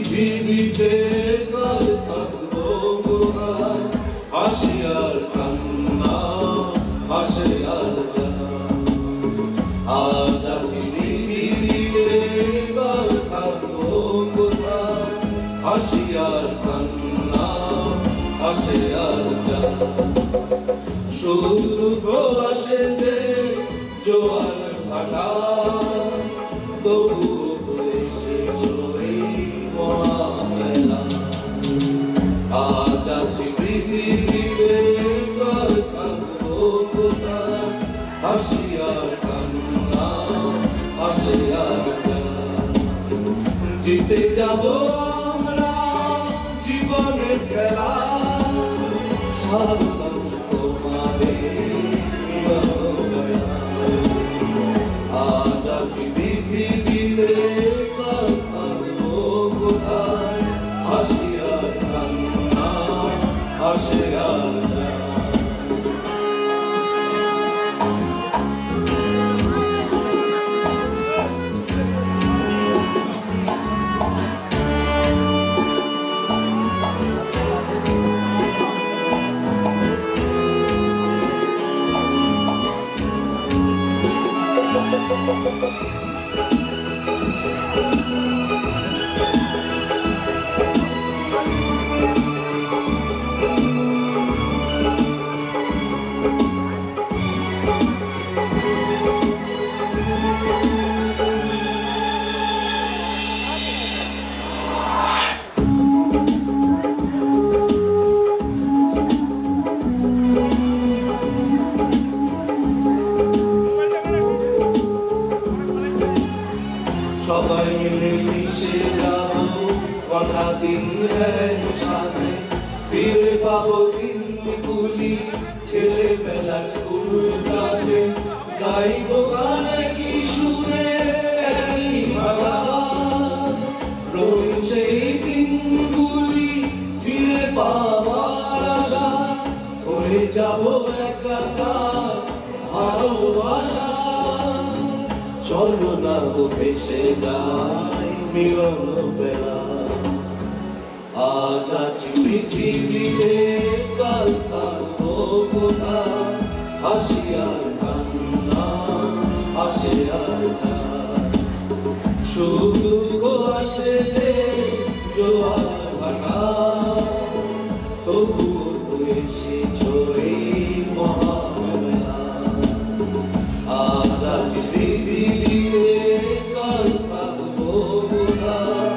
পৃথিবীতে কাল থাকবো গোহায়, হাসি আর কান্না, হাসে আর জানা। আজ আছি পৃথিবীতে কাল থাকবো গোহায়, হাসি আর কান্না, হাসে আর জানা। সুখ দুঃখ আসে যে জোয়ার ভাটা, তবু এসেছো এই মহামেলা। আজ আছি পৃথিবীতে কাল থাকবো কোথায়, হাসি আর কান্না, হাসে আর জানা। জিতে যাবো আমরা জীবনের খেলা, সারলাম তোমাদের বেলা। আজ আছি পৃথিবীতে কাল থাকবো কোথায়, হাসি আর কান্না, হাসে আর জানা। সবাই মিলে মিশে যাবো কটা দিন একসাথে, ফিরে পাবো দিনগুলি ছেলেবেলা স্কুলটাতে। গাইবো গানে কি সুরে একই ভাষা, রঙিন সেই দিনগুলি ফিরে পাবার আশা। হয়ে যাবো একাকার ভালোবাসা, চলো না গো ভেসে যাই মিলন বেলা। আজ আছি পৃথিবীতে কাল থাকবো কোথায়, হাসি আর কান্না, হাসে আর জানা। সুখ দুঃখ আসে যে জোয়ার ভাটা, তবুও এসেছো এই মহামেলা। আজ আছি পৃথিবীতে কাল থাকবো কোথায়,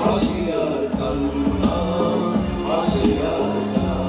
হাসি আর কান্না, হাসি আর জানা।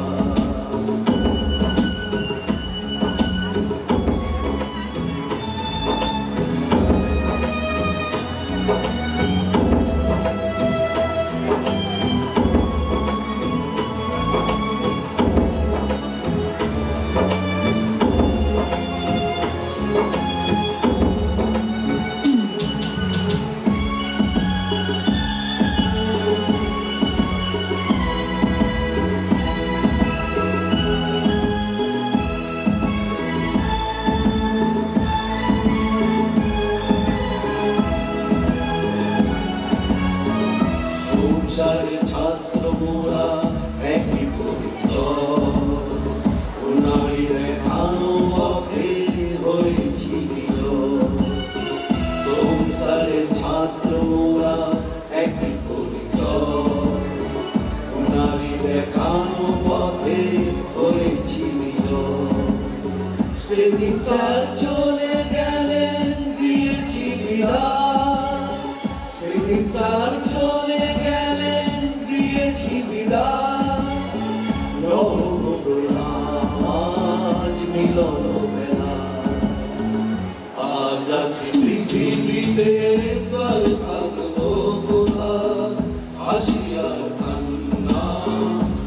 সংসারের ছাত্র মোরা একই পরিচয়, নারী দেখানো পথে হয়েছি বিজয়। সংসারের ছাত্র মোরা একই পরিচয়, নারী দেখানো পথে হয়েছি বিজয়। সেদিন স্যার চলে গেলেন দিয়েছি বিদায়, সেদিন স্যার চলে গেলেন দিয়েছি বিদায়। আজ মিলন বেলা, আজ আছি পৃথিবীতে কাল থাকবো কোথায়, হাসি আর কান্না,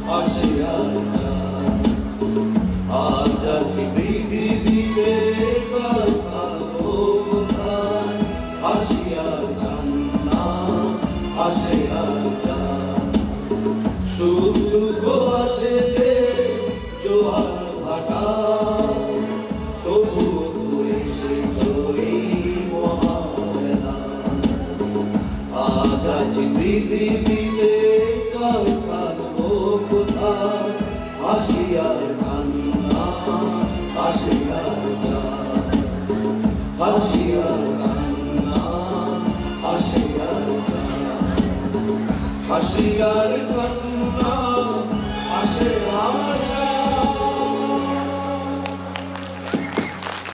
হাসে আর জানা। আজ আছি পৃথিবীতে কাল থাকবো কোথায়, হাসি আর কান্না, হাসে আর জানা। সুখ দুঃখ আসে যে জোয়ার ভাটা, তবুও এসেছো এই মহামেলা। আজ আছি পৃথিবী হাসি আর কান্না, হাসি আর কান্না, হাসি আর কান্না।